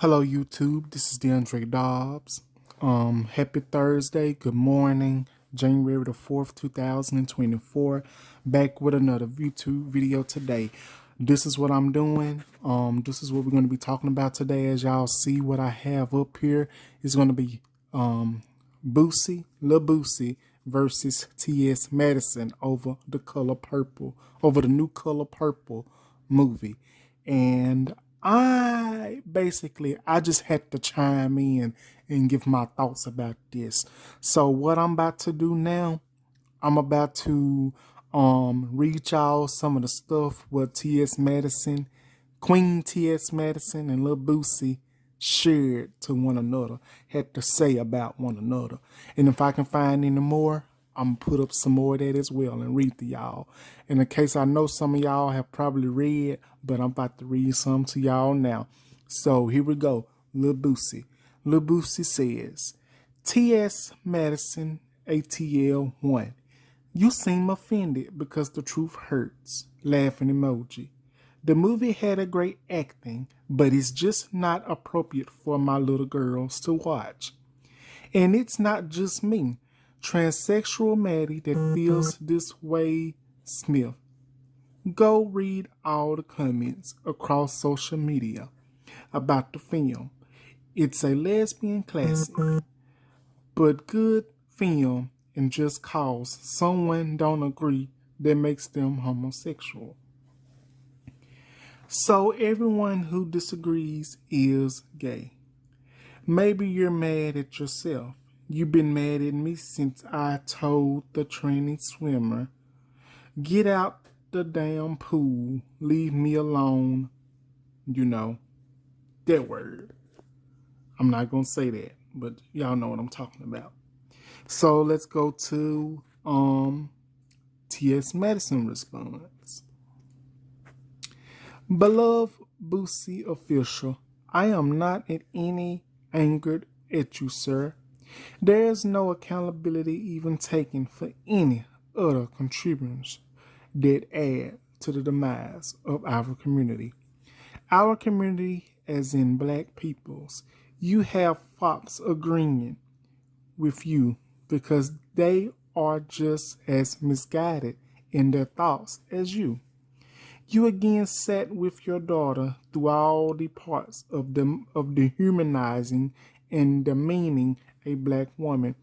Hello YouTube, this is Deandre Dobbs. Happy Thursday, good morning, January the 4th, 2024. Back with another YouTube video today. This is what I'm doing. This is what we're going to be talking about today. As y'all see, what I have up here is going to be Boosie, Lil Boosie versus TS Madison over the Color Purple, over the new Color Purple movie. And I just had to chime in and give my thoughts about this. So what I'm about to do now, I'm about to read y'all some of the stuff what TS Madison, Queen TS Madison and Lil Boosie shared to one another, had to say about one another. And if I can find any more, I'm gonna put up some more of that as well and read to y'all. In the case I know some of y'all have probably read, but I'm about to read some to y'all now. So here we go. Lil Boosie. Lil Boosie says, TS Madison ATL 1. You seem offended because the truth hurts. Laughing emoji. The movie had a great acting, but it's just not appropriate for my little girls to watch. And it's not just me. Transsexual Maddie that feels this way, Smith. Go read all the comments across social media about the film. It's a lesbian classic, but good film, and just cause someone don't agree that makes them homosexual. So everyone who disagrees is gay. Maybe you're mad at yourself. You've been mad at me since I told the training swimmer, get out the damn pool, leave me alone. You know, that word. I'm not going to say that, but y'all know what I'm talking about. So let's go to TS Madison response. Beloved Boosie official, I am not at any angered at you, sir. There is no accountability even taken for any other contributors that add to the demise of our community. Our community, as in black peoples, you have folks agreeing with you because they are just as misguided in their thoughts as you. You again sat with your daughter through all the parts of dehumanizing and demeaning a black woman,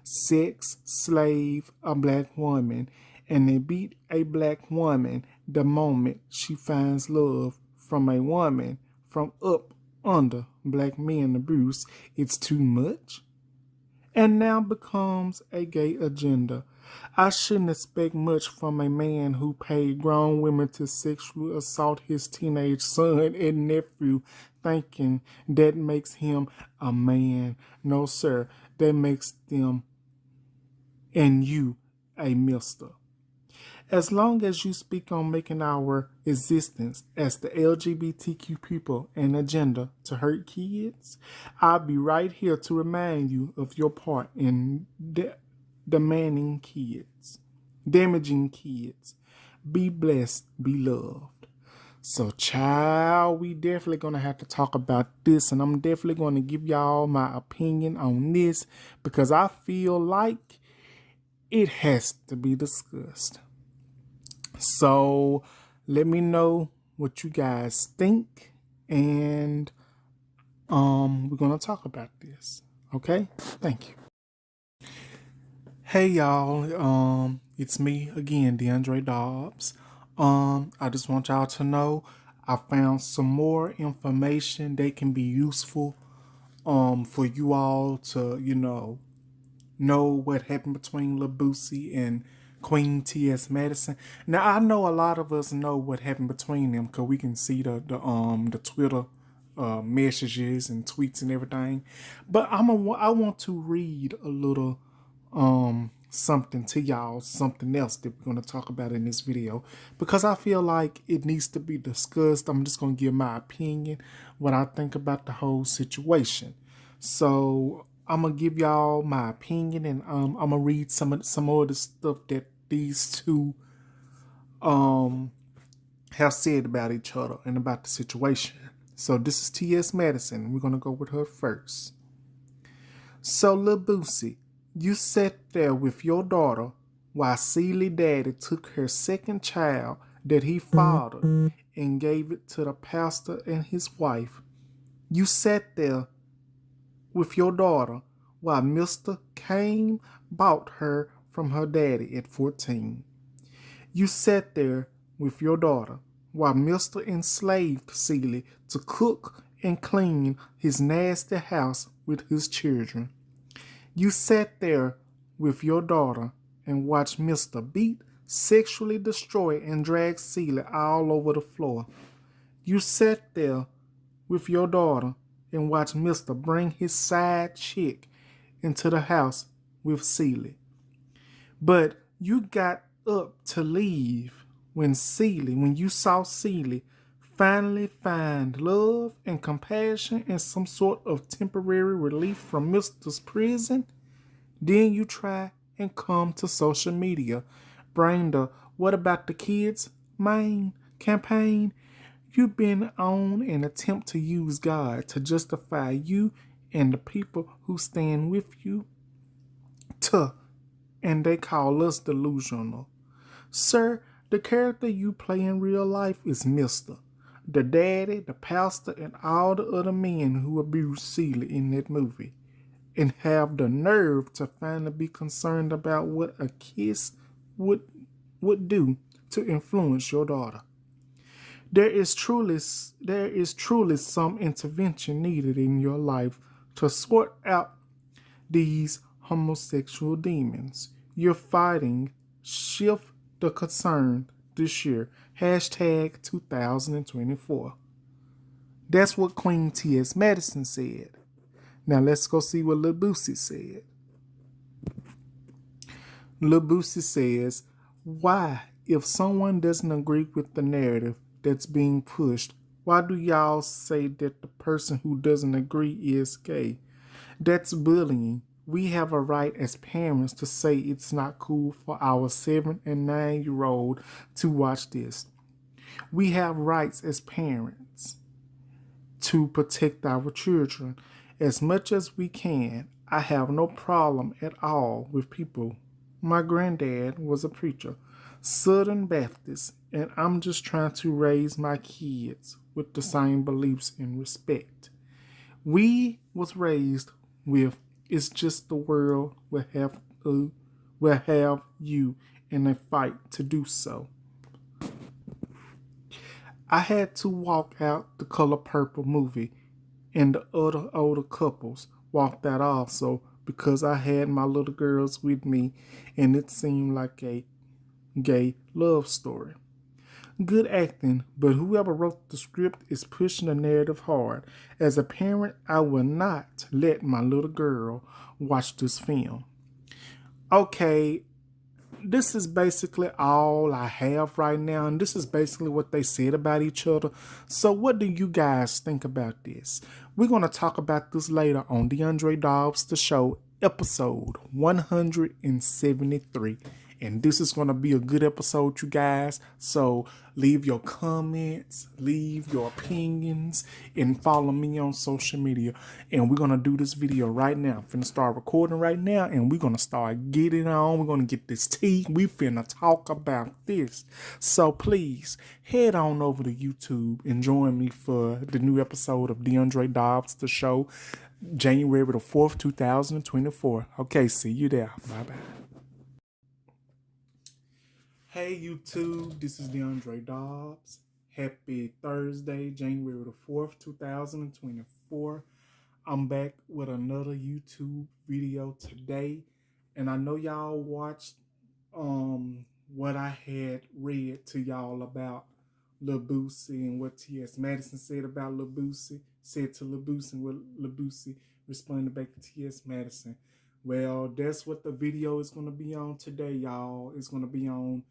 sex slave a black woman, and they beat a black woman the moment she finds love from a woman from up under black men abuse. It's too much. And now becomes a gay agenda. I shouldn't expect much from a man who paid grown women to sexually assault his teenage son and nephew, thinking that makes him a man. No, sir, that makes them and you a mister. As long as you speak on making our existence as the LGBTQ people an agenda to hurt kids, I'll be right here to remind you of your part in damaging kids. Be blessed, be loved. So, child, we definitely going to have to talk about this, and I'm definitely going to give y'all my opinion on this because I feel like it has to be discussed. So let me know what you guys think, and we're gonna talk about this. Okay, thank you. Hey y'all, it's me again, Deandre Dobbs. I just want y'all to know I found some more information that can be useful for you all to know what happened between Lil Boosie and Queen TS Madison. Now I know a lot of us know what happened between them because we can see the Twitter messages and tweets and everything. But I want to read a little something to y'all, something else that we're gonna talk about in this video because I feel like it needs to be discussed. I'm just gonna give my opinion, what I think about the whole situation. So I'm gonna give y'all my opinion, and I'm gonna read some more of the stuff that these two have said about each other and about the situation. So this is TS Madison. We're going to go with her first. So, Lil Boosie, you sat there with your daughter while Celie Daddy took her second child that he fathered and gave it to the pastor and his wife. You sat there with your daughter while Mr. Kane bought her from her daddy at 14. You sat there with your daughter while Mr. enslaved Celie to cook and clean his nasty house with his children. You sat there with your daughter and watched Mr. beat, sexually destroy, and drag Celie all over the floor. You sat there with your daughter and watched Mr. bring his side chick into the house with Celie. But you got up to leave when you saw Celie finally find love and compassion and some sort of temporary relief from Mr.'s prison. Then you try and come to social media, bring the "What About the Kids" main campaign. You've been on an attempt to use God to justify you and the people who stand with you. And they call us delusional. Sir, the character you play in real life is Mr. The daddy, the pastor, and all the other men who abused Celie in that movie. And have the nerve to finally be concerned about what a kiss would do to influence your daughter. There is truly some intervention needed in your life to sort out these homosexual demons. You're fighting. Shift the concern this year. Hashtag 2024. That's what Queen TS Madison said. Now let's go see what Lil Boosie said. Lil Boosie says, why, if someone doesn't agree with the narrative that's being pushed, why do y'all say that the person who doesn't agree is gay? That's bullying. We have a right as parents to say it's not cool for our 7 and 9-year-old to watch this. We have rights as parents to protect our children as much as we can. I have no problem at all with people. My granddad was a preacher, Southern Baptist, and I'm just trying to raise my kids with the same beliefs and respect. We was raised with it's just the world will have you in a fight to do so. I had to walk out The Color Purple movie, and the other older couples walked out also because I had my little girls with me and it seemed like a gay love story. Good acting, but whoever wrote the script is pushing the narrative hard. As a parent, I will not let my little girl watch this film. Okay, this is basically all I have right now, and this is basically what they said about each other. So what do you guys think about this? We're going to talk about this later on Deandre Dobbs The Show, episode 173. And this is going to be a good episode, you guys. So leave your comments, leave your opinions, and follow me on social media. And we're going to do this video right now. I'm finna start recording right now, and we're going to start getting on. We're going to get this tea. We finna talk about this. So please head on over to YouTube and join me for the new episode of Deandre Dobbs The Show, January the 4th, 2024. Okay, see you there. Bye-bye. Hey YouTube, this is Deandre Dobbs. Happy Thursday, January the 4th, 2024. I'm back with another YouTube video today. And I know y'all watched what I had read to y'all about Lil Boosie and what TS Madison said about Lil Boosie, said to Lil Boosie, and what Lil Boosie responded back to TS Madison. Well, that's what the video is going to be on today, y'all. It's going to be on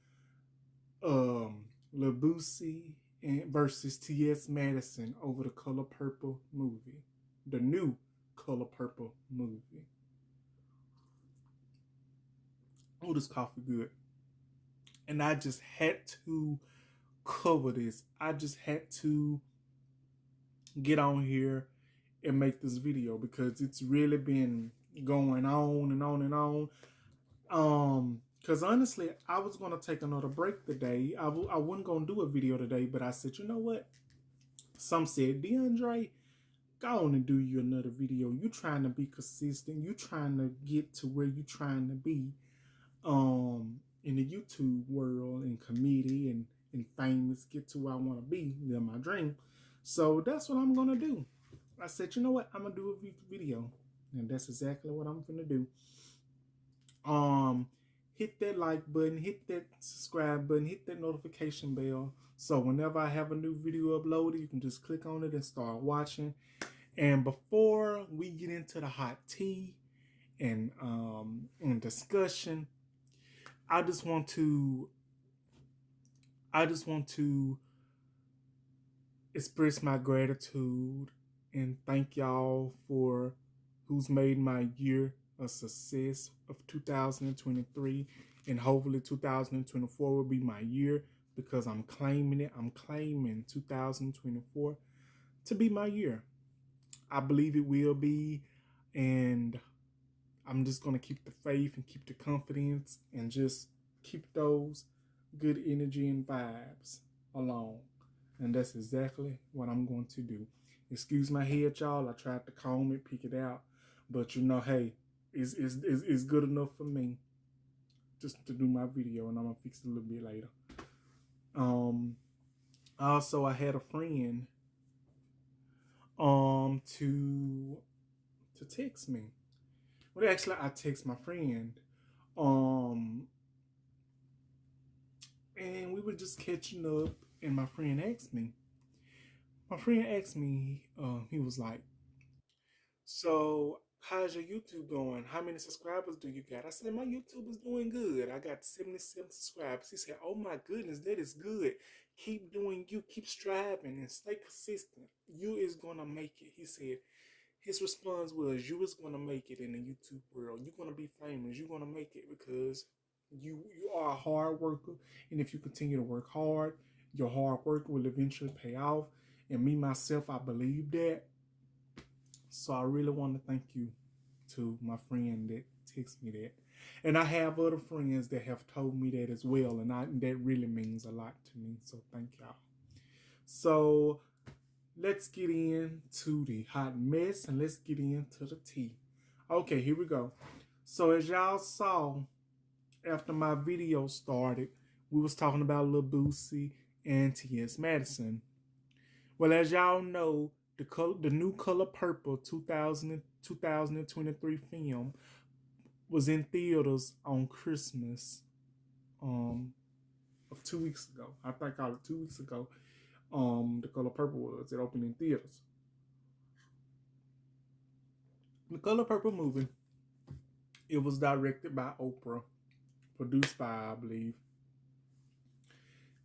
Lil Boosie versus TS Madison over The Color Purple movie. The new Color Purple movie. Oh, this coffee good. And I just had to cover this. I just had to get on here and make this video because it's really been going on and on and on. Because honestly, I was going to take another break today. I wasn't going to do a video today, but I said, you know what? Some said, Deandre, go on and do you another video. You trying to be consistent. You trying to get to where you trying to be in the YouTube world and comedy and famous, get to where I want to be. They're my dream. So that's what I'm going to do. I said, you know what? I'm going to do a video. And that's exactly what I'm going to do. Hit that like button, hit that subscribe button, hit that notification bell. So whenever I have a new video uploaded, you can just click on it and start watching. And before we get into the hot tea and discussion, I just want to express my gratitude and thank y'all for who's made my year a success of 2023, and hopefully 2024 will be my year because I'm claiming it. I'm claiming 2024 to be my year. I believe it will be, and I'm just going to keep the faith and keep the confidence and just keep those good energy and vibes along. And that's exactly what I'm going to do. Excuse my head, y'all. I tried to comb it, pick it out. But you know, hey, it's good enough for me just to do my video, and I'm going to fix it a little bit later. Also, I had a friend to text me. Well, actually, I text my friend. And we were just catching up, and my friend asked me. He was like, so how's your YouTube going? How many subscribers do you got? I said, my YouTube is doing good. I got 77 subscribers. He said, oh my goodness, that is good. Keep doing you, keep striving and stay consistent. You is gonna make it. He said, his response was, you is gonna make it in the YouTube world. You're gonna be famous. You're gonna make it because you are a hard worker. And if you continue to work hard, your hard work will eventually pay off. And me, myself, I believe that. So I really want to thank you to my friend that texted me that. And I have other friends that have told me that as well. And that really means a lot to me. So thank y'all. So let's get into the hot mess and let's get into the tea. Okay, here we go. So as y'all saw, after my video started, we was talking about Lil Boosie and TS Madison. Well, as y'all know, the new Color Purple 2023 film was in theaters on Christmas of 2 weeks ago. I think 2 weeks ago. The Color Purple was. It opened in theaters. The Color Purple movie, it was directed by Oprah, produced by, I believe.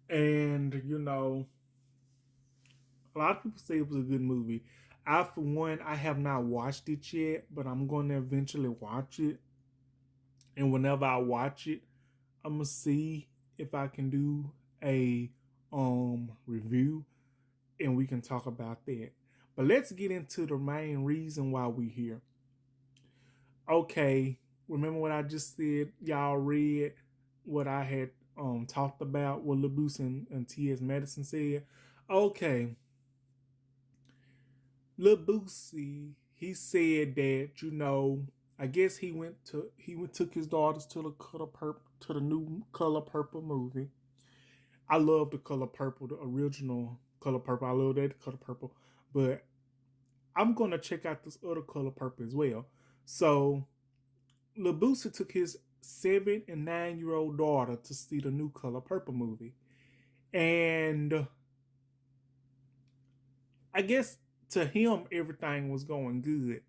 And, you know, a lot of people say it was a good movie. For one, I have not watched it yet, but I'm going to eventually watch it. And whenever I watch it, I'm going to see if I can do a review and we can talk about that. But let's get into the main reason why we're here. Okay, remember what I just said? Y'all read what I had talked about, what Lil Boosie and TS Madison said. Okay. Lil Boosie, he said that, you know, I guess he took his daughters to the new Color Purple movie. I love the Color Purple, the original Color Purple. I love that Color Purple, but I'm gonna check out this other Color Purple as well. So Lil Boosie took his 7 and 9-year-old daughter to see the new Color Purple movie, and I guess to him everything was going good.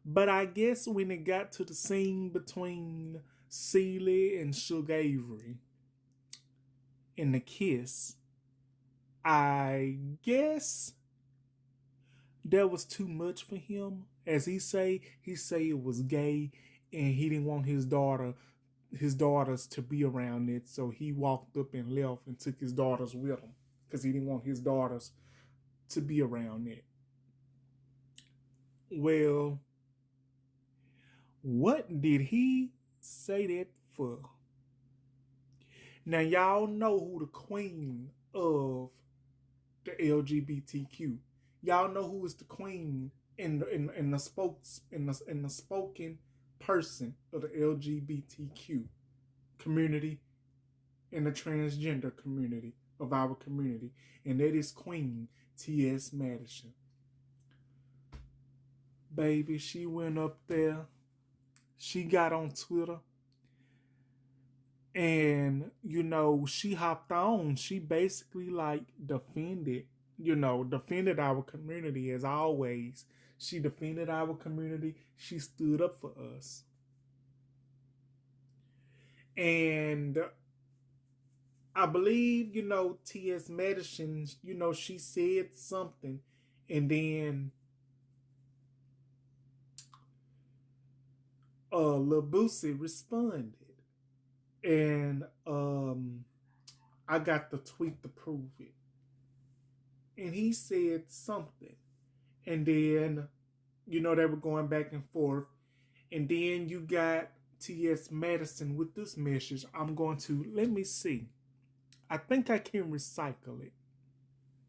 But I guess when it got to the scene between Celie and Suge Avery in the kiss, I guess that was too much for him. As he say it was gay and he didn't want his daughters to be around it. So he walked up and left and took his daughters with him because he didn't want his daughters to be around it. Well, what did he say that for? Now, y'all know who the queen of the LGBTQ. Y'all know who is the queen in the spoken person of the LGBTQ community and the transgender community of our community, and that is Queen TS Madison. Baby, she went up there. She got on Twitter. And, she hopped on. She basically defended our community as always. She defended our community. She stood up for us. And I believe, T.S. Madison, she said something. And then Lil Boosie responded. And I got the tweet to prove it. And he said something. And then, they were going back and forth. And then you got T.S. Madison with this message. Let me see. I think I can recycle it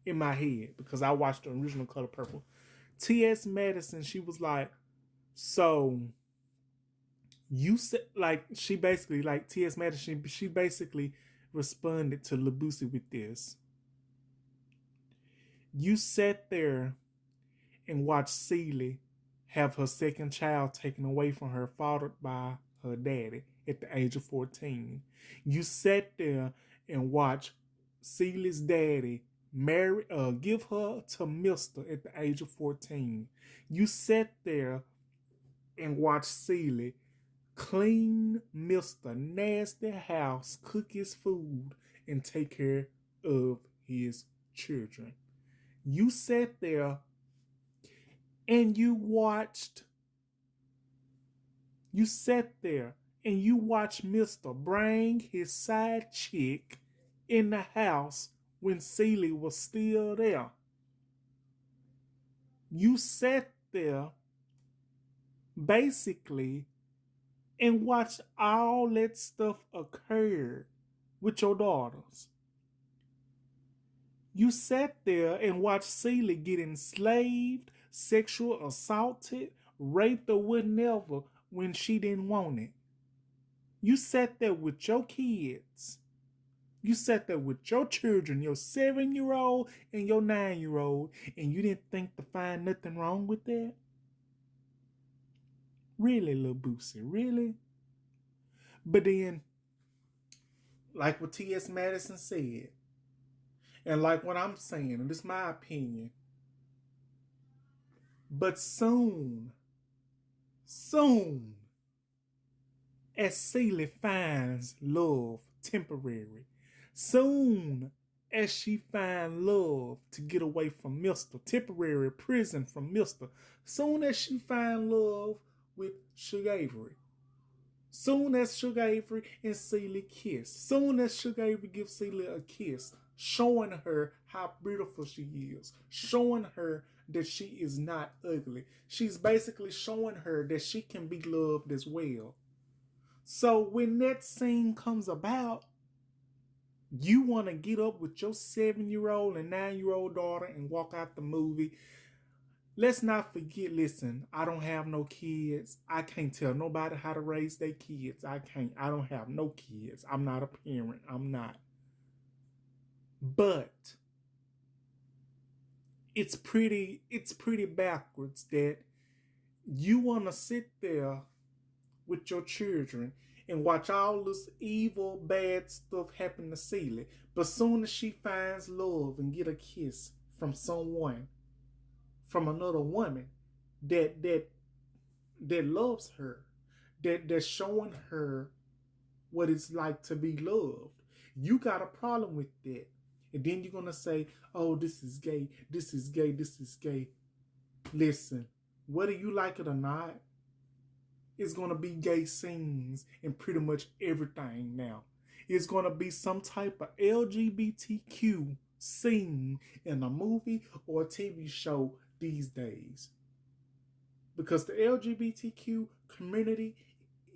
in my head because I watched the original Color Purple. T.S. Madison, she was like, so you said, she basically, T.S. Madison, she basically responded to Lil Boosie with this. You sat there and watched Celie have her second child taken away from her, fathered by her daddy at the age of 14. You sat there and watched Celie's daddy give her to Mister at the age of 14. You sat there and watched Celie clean Mr. Nasty house, cook his food, and take care of his children. You sat there and you watched Mr. bring his side chick in the house when Celie was still there. You sat there basically and watched all that stuff occur with your daughters. You sat there and watched Celie get enslaved, sexual assaulted, raped, or whatever when she didn't want it. You sat there with your kids. You sat there with your children, your 7-year-old and your 9-year-old, and you didn't think to find nothing wrong with that? Really, Lil Boosie, really? But then, like what T.S. Madison said, and like what I'm saying, and this is my opinion, but soon, as Celie finds love temporary, soon as she finds love to get away from Mister, temporary prison from Mister, soon as she finds love with Sugar Avery, soon as Sugar Avery and Celie kiss, soon as Sugar Avery gives Celie a kiss, showing her how beautiful she is, showing her that she is not ugly. She's basically showing her that she can be loved as well. So when that scene comes about, you want to get up with your 7-year-old and 9-year-old daughter and walk out the movie. Let's not forget, listen, I don't have no kids. I can't tell nobody how to raise their kids. I don't have no kids. I'm not a parent. I'm not. But it's pretty backwards that you want to sit there with your children and watch all this evil, bad stuff happen to Celie. But soon as she finds love and get a kiss from someone, from another woman that loves her, that's showing her what it's like to be loved, you got a problem with that. And then you're going to say, oh, this is gay, this is gay, this is gay. Listen, whether you like it or not, it's going to be gay scenes in pretty much everything now. It's going to be some type of LGBTQ scene in a movie or a TV show these days. because the LGBTQ community,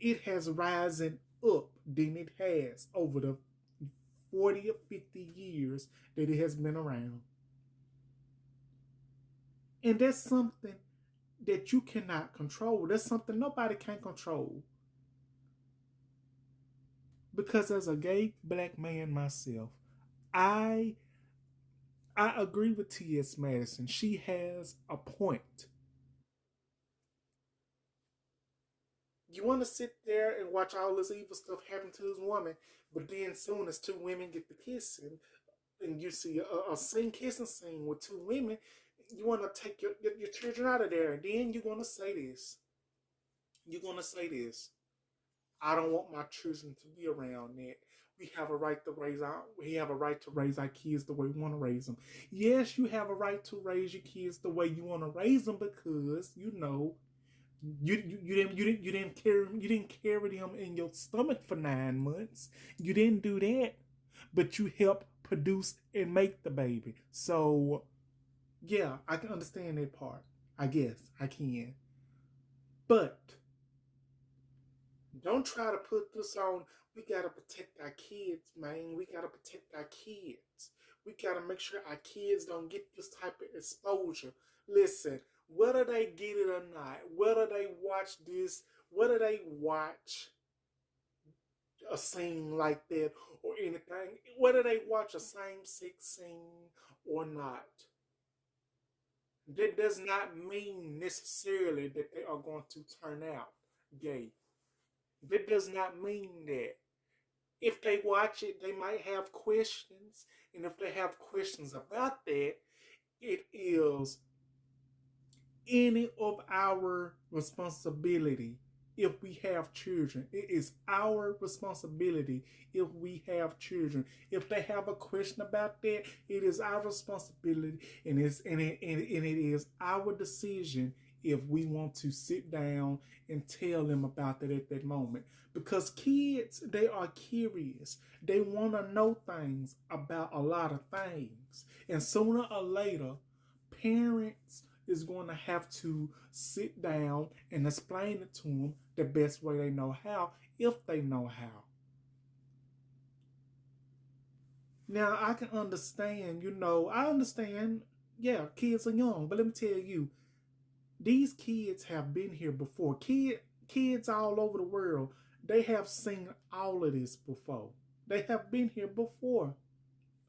it has risen up than it has over the 40 or 50 years that it has been around. And that's something that you cannot control. That's something nobody can control. Because as a gay black man myself, I agree with TS Madison. She has a point. You want to sit there and watch all this evil stuff happen to this woman, but then soon as two women get to kissing, and you see a scene kissing scene with two women, you want to take your children out of there, and then you're going to say this. You're going to say this. I don't want my children to be around that. We have a right to raise our kids the way we want to raise them. Yes, you have a right to raise your kids the way you want to raise them because you didn't carry them in your stomach for 9 months. You didn't do that, but you helped produce and make the baby. So yeah, I can understand that part. I guess I can, but don't try to put this on. We gotta protect our kids, man. We gotta protect our kids. We gotta make sure our kids don't get this type of exposure. Listen, whether they get it or not, whether they watch this, whether they watch a scene like that or anything, whether they watch a same-sex scene or not, that does not mean necessarily that they are going to turn out gay. That does not mean that. If they watch it, they might have questions. And if they have questions about that, it is any of our responsibility if we have children. It is our responsibility if we have children. If they have a question about that, it is our responsibility and it is our decision if we want to sit down and tell them about that at that moment. Because kids, they are curious. They want to know things about a lot of things. And sooner or later, parents is going to have to sit down and explain it to them the best way they know how, if they know how. Now, I can understand, I understand, yeah, kids are young, but let me tell you, these kids have been here before. Kids all over the world, they have seen all of this before. They have been here before.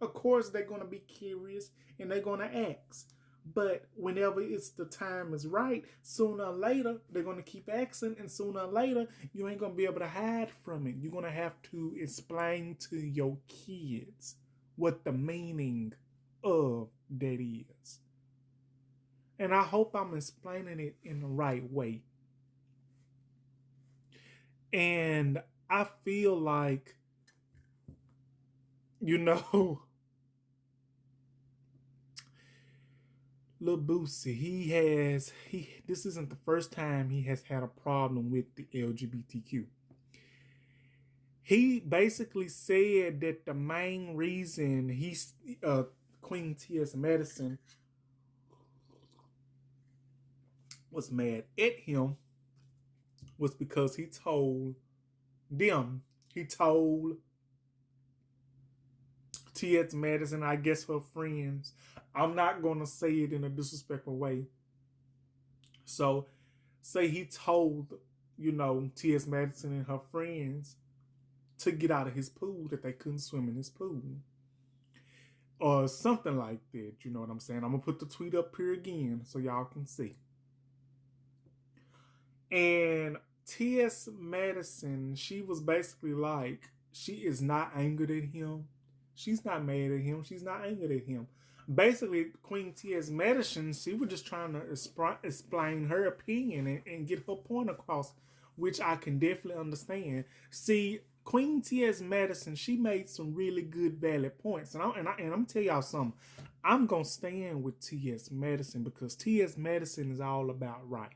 Of course, they're going to be curious and they're going to ask. But whenever it's the time is right, sooner or later, they're going to keep asking. And sooner or later, you ain't going to be able to hide from it. You're going to have to explain to your kids what the meaning of that is. And I hope I'm explaining it in the right way. And I feel like, Lil Boosie, this isn't the first time he has had a problem with the LGBTQ. He basically said that the main reason Queen TS Madison was mad at him was because he told TS Madison, I guess her friends, I'm not going to say it in a disrespectful way. So, say he told, TS Madison and her friends to get out of his pool, that they couldn't swim in his pool. Or something like that, you know what I'm saying? I'm going to put the tweet up here again so y'all can see. And TS Madison, she was basically like, she is not angered at him. She's not mad at him. She's not angered at him. Basically, Queen TS Madison, she was just trying to explain her opinion and get her point across, which I can definitely understand. See, Queen TS Madison, she made some really good, valid points. And I'm tell y'all something. I'm going to stand with TS Madison because TS Madison is all about right.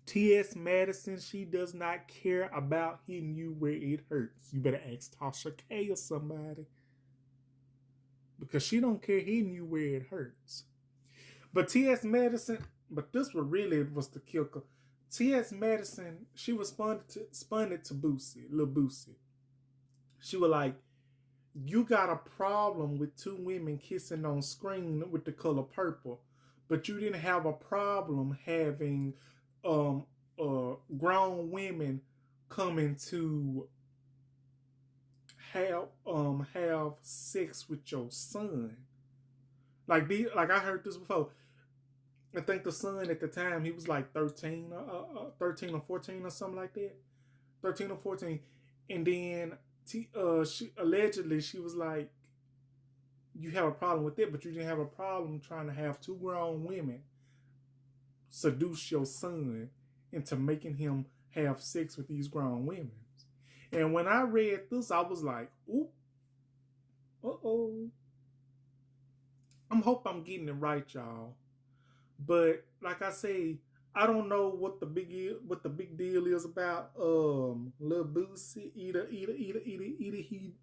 TS Madison, she does not care about hitting you where it hurts. You better ask Tasha K or somebody. Because she don't care hitting you where it hurts. But TS Madison, But this one really was the kicker. TS Madison, she responded to Boosie, Lil Boosie. She was like, you got a problem with two women kissing on screen with the color purple, but you didn't have a problem having grown women coming to have sex with your son. Like I heard this before. I think the son at the time, he was like 13 or 14 or something like that. 13 or 14. And then she was like, you have a problem with it, but you didn't have a problem trying to have two grown women seduce your son into making him have sex with these grown women. And when I read this, I was like, oop, uh-oh. I hope I'm getting it right, y'all. But like I say, I don't know what the big deal is about Lil Boosie. Either he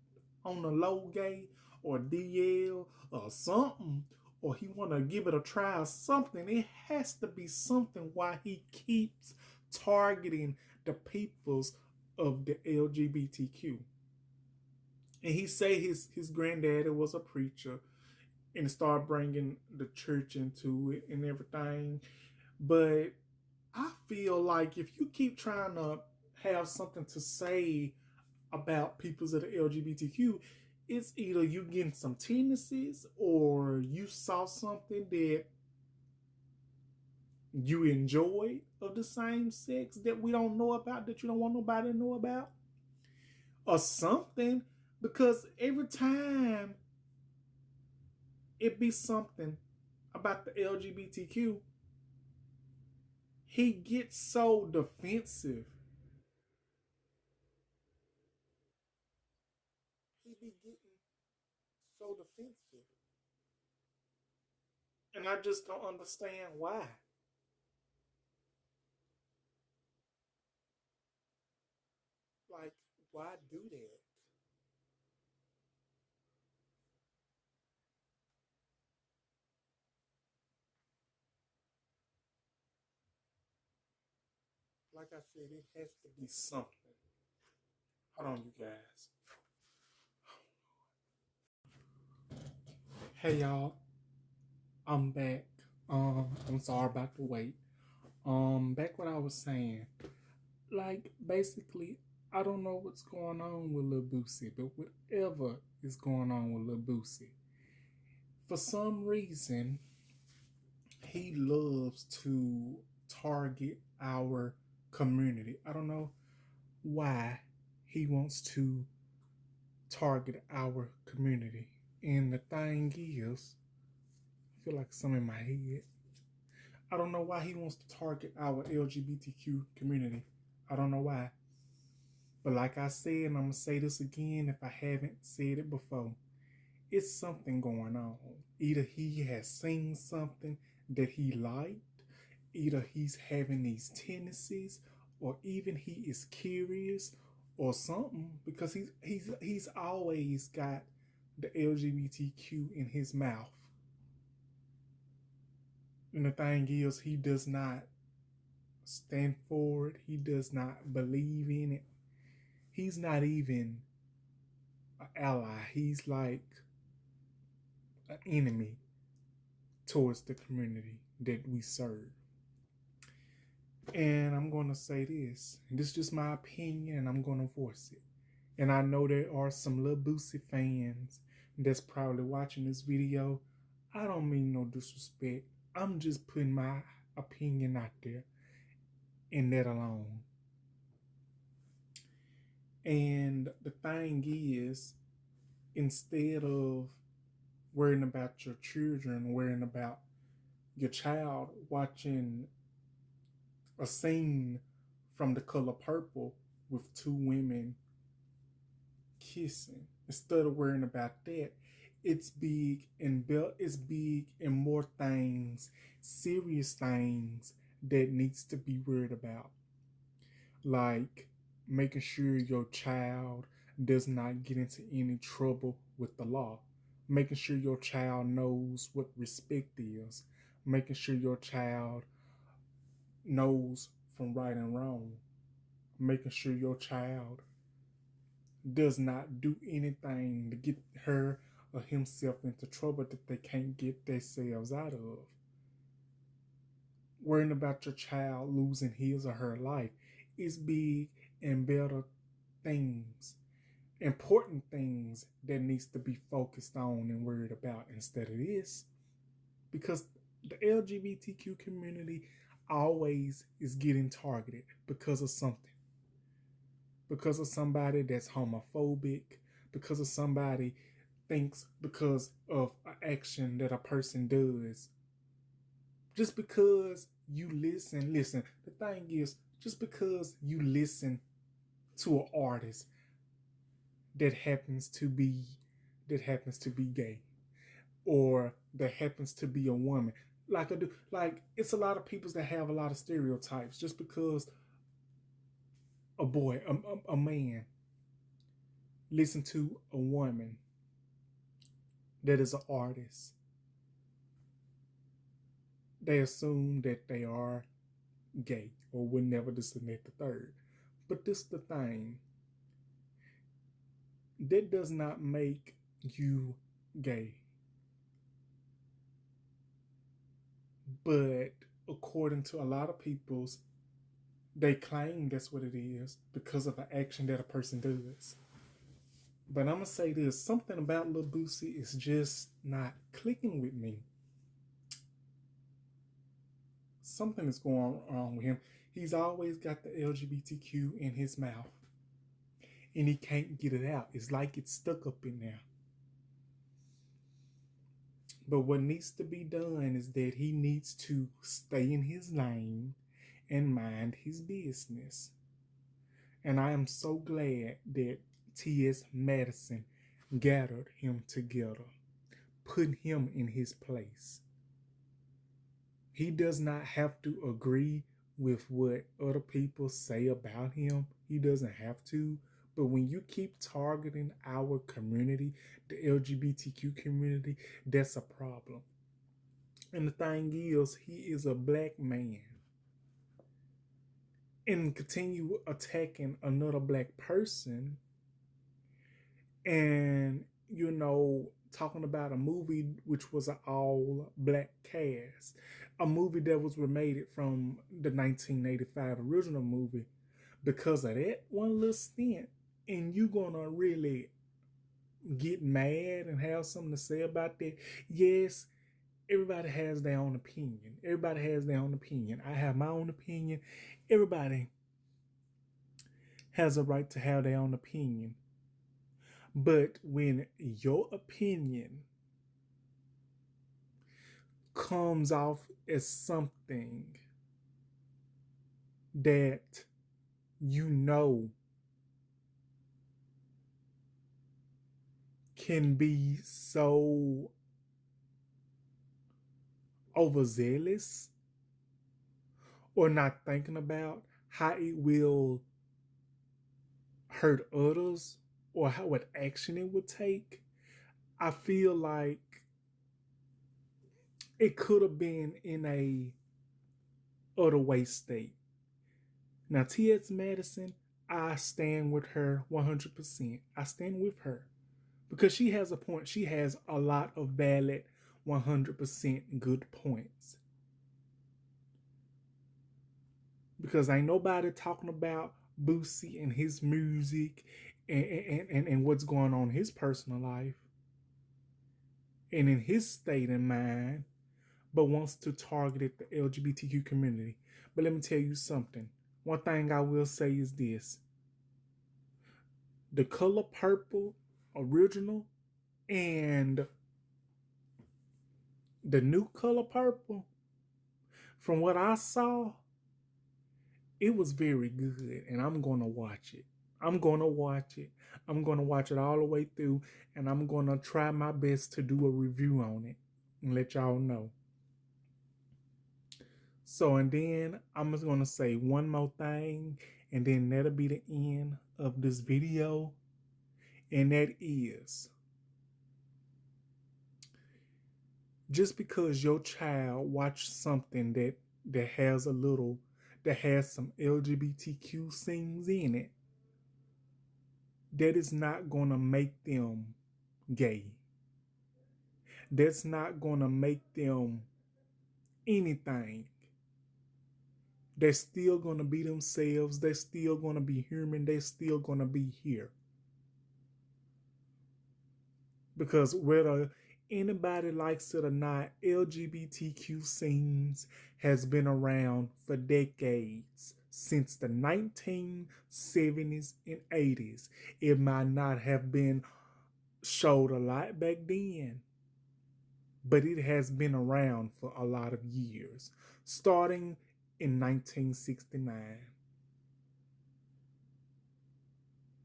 on the low gay or DL or something, or he wanna give it a try or something. It has to be something why he keeps targeting the peoples of the LGBTQ. And he say his granddaddy was a preacher and start bringing the church into it and everything. But I feel like if you keep trying to have something to say about peoples of the LGBTQ, it's either you getting some tendencies or you saw something that you enjoy of the same sex that we don't know about, that you don't want nobody to know about, or something. Because every time it be something about the LGBTQ, he gets so defensive. He be getting so defensive. And I just don't understand why. Like, why do that? Like I said, it has to be something. Hold on, you guys. Hey, y'all. I'm back. I'm sorry about the wait. Back what I was saying. Like, basically, I don't know what's going on with Lil Boosie, but whatever is going on with Lil Boosie, for some reason, he loves to target our community. I don't know why he wants to target our community. And the thing is, I feel like something in my head. I don't know why he wants to target our LGBTQ community. I don't know why. But like I said, and I'm going to say this again if I haven't said it before, it's something going on. Either he has seen something that he liked, either he's having these tendencies, or even he is curious or something, because he's always got the LGBTQ in his mouth. And the thing is, he does not stand for it. He does not believe in it. He's not even an ally. He's like an enemy towards the community that we serve. And I'm going to say this, and this is just my opinion, and I'm going to voice it. And I know there are some Lil Boosie fans that's probably watching this video. I don't mean no disrespect. I'm just putting my opinion out there, and that alone. And the thing is, instead of worrying about your children, worrying about your child watching a scene from The Color Purple with two women kissing, instead of worrying about that, it's big and more things, serious things that needs to be worried about, like making sure your child does not get into any trouble with the law, making sure your child knows what respect is, making sure your child knows from right and wrong, making sure your child does not do anything to get her or himself into trouble that they can't get themselves out of. Worrying about your child losing his or her life is big and better things, important things that needs to be focused on and worried about instead of this. Because the LGBTQ community always is getting targeted because of something. Because of somebody that's homophobic, because of somebody thinks because of an action that a person does. Just because you listen, the thing is, just because you listen to an artist that happens to be gay, or that happens to be a woman, like it's a lot of people that have a lot of stereotypes. Just because a boy, a man, listen to a woman that is an artist, they assume that they are gay or would never this and that the third. But this the thing. That does not make you gay. But according to a lot of people's, they claim that's what it is because of an action that a person does. But I'm going to say this, something about Lil Boosie is just not clicking with me. Something is going wrong with him. He's always got the LGBTQ in his mouth, and he can't get it out. It's like it's stuck up in there. But what needs to be done is that he needs to stay in his lane and mind his business. And I am so glad that TS Madison gathered him together, put him in his place. He does not have to agree with what other people say about him. He doesn't have to. But when you keep targeting our community, the LGBTQ community, that's a problem. And the thing is, he is a black man. And continue attacking another black person and, talking about a movie which was an all black cast, a movie that was remade from the 1985 original movie. Because of that one little stint, and you gonna really get mad and have something to say about that? Yes, everybody has their own opinion. Everybody has their own opinion. I have my own opinion. Everybody has a right to have their own opinion. But when your opinion comes off as something that can be so overzealous, or not thinking about how it will hurt others or what action it would take, I feel like it could have been in a other way state. Now, TS Madison, I stand with her 100%. I stand with her because she has a point. She has a lot of valid 100% good points. Because ain't nobody talking about Boosie and his music and what's going on in his personal life and in his state of mind, but wants to target the LGBTQ community. But let me tell you something. One thing I will say is this. The Color Purple original and the new Color Purple, from what I saw, it was very good, and I'm going to watch it. I'm going to watch it. I'm going to watch it all the way through, and I'm going to try my best to do a review on it and let y'all know. So, and then I'm just going to say one more thing, and then that'll be the end of this video. And that is, just because your child watched something that has a little that has some LGBTQ scenes in it, that is not going to make them gay. That's not going to make them anything. They're still going to be themselves. They're still going to be human. They're still going to be here. Because whether anybody likes it or not, LGBTQ scenes has been around for decades. Since the 1970s and 80s. It might not have been showed a lot back then, but it has been around for a lot of years, starting in 1969.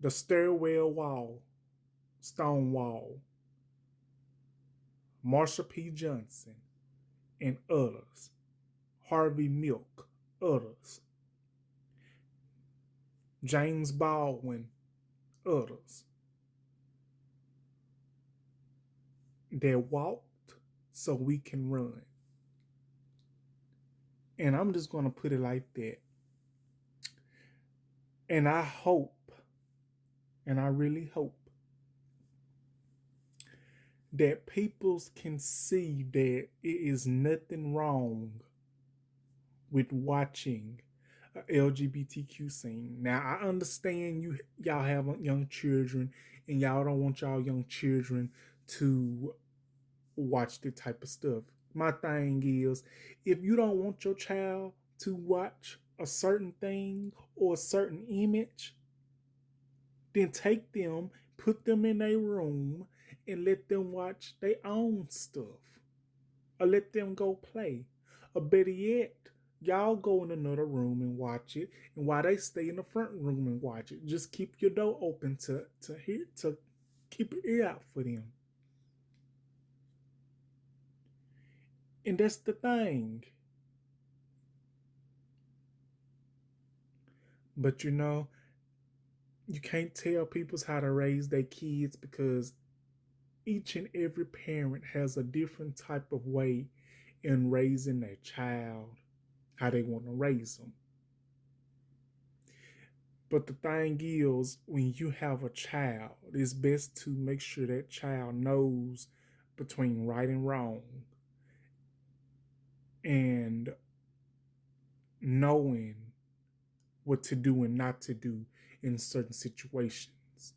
The Stairwell Wall, Stonewall, Marsha P. Johnson, and others, Harvey Milk, others, James Baldwin, others. They walked so we can run. And I'm just going to put it like that. And I hope, and I really hope, that people can see that it is nothing wrong with watching a LGBTQ scene. Now, I understand y'all have young children and y'all don't want y'all young children to watch this type of stuff. My thing is, if you don't want your child to watch a certain thing or a certain image, then take them, put them in a room, and let them watch their own stuff. Or let them go play. Or better yet, y'all go in another room and watch it, and while they stay in the front room and watch it, just keep your door open to keep your ear out for them. And that's the thing. But you know, you can't tell people how to raise their kids because each and every parent has a different type of way in raising their child, how they want to raise them. But the thing is, when you have a child, it's best to make sure that child knows between right and wrong. And knowing what to do and not to do in certain situations.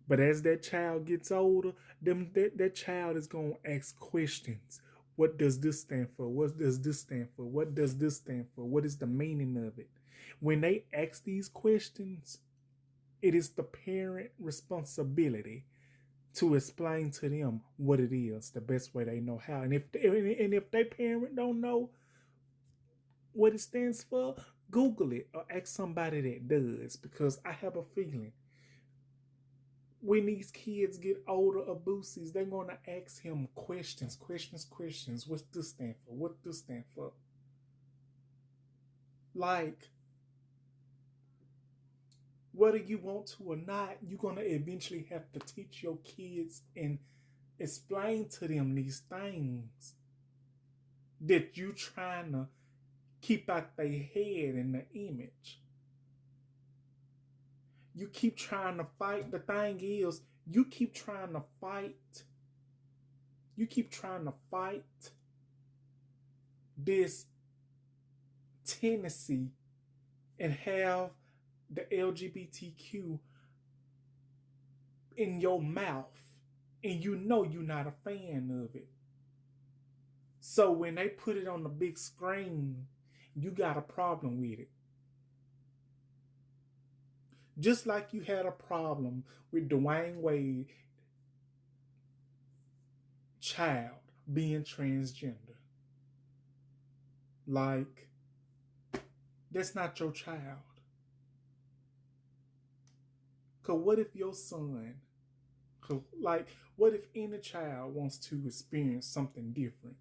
But as that child gets older, that child is going to ask questions. What does this stand for? What does this stand for? What does this stand for? What is the meaning of it? When they ask these questions, it is the parent responsibility to explain to them what it is the best way they know how. And if their parent don't know what it stands for, Google it or ask somebody that does, because I have a feeling when these kids get older or boosies, they're going to ask him questions. What's this stand for? What this stand for? Like, whether you want to or not, you're going to eventually have to teach your kids and explain to them these things that you trying to keep out their head in the image. You keep trying to fight. The thing is, you keep trying to fight. You keep trying to fight this tendency and have the LGBTQ in your mouth, and you know you're not a fan of it. So when they put it on the big screen, you got a problem with it. Just like you had a problem with Dwayne Wade child being transgender. Like, that's not your child. Because what if your son, what if any child wants to experience something different?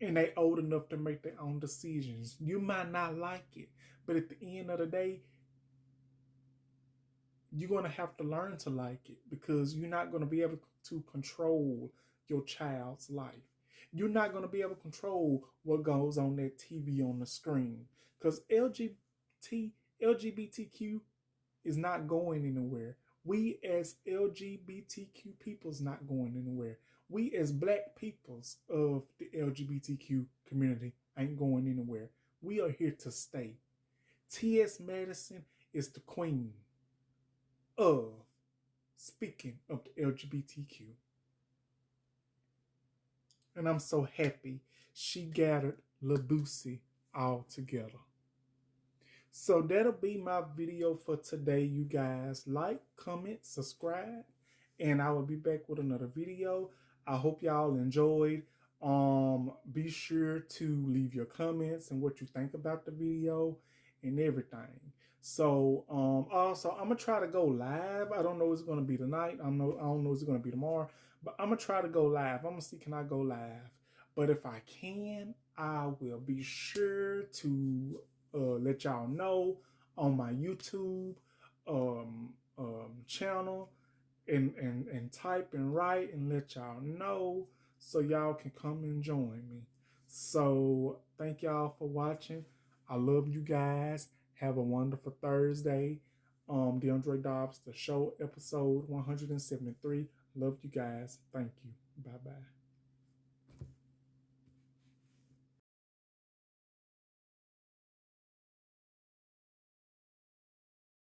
And they old enough to make their own decisions. You might not like it, but at the end of the day, you're going to have to learn to like it, because you're not going to be able to control your child's life. You're not going to be able to control what goes on that TV on the screen, because LGBTQ is not going anywhere. We as LGBTQ people's not going anywhere. We as black peoples of the LGBTQ community ain't going anywhere. We are here to stay. TS Madison is the queen of speaking of the LGBTQ. And I'm so happy she gathered Boosie all together. So that'll be my video for today, you guys. Like, comment, subscribe, and I will be back with another video. I hope y'all enjoyed. Be sure to leave your comments and what you think about the video and everything. So also I'm gonna try to go live. I don't know if it's gonna be tonight. I don't know if it's gonna be tomorrow, but I'm gonna try to go live. I'm gonna see, can I go live? But if I can, I will be sure to let y'all know on my YouTube channel and type and write and let y'all know so y'all can come and join me. So thank y'all for watching. I love you guys. Have a wonderful Thursday. Deandre Dobbs, the show, episode 173. Love you guys. Thank you. Bye-bye.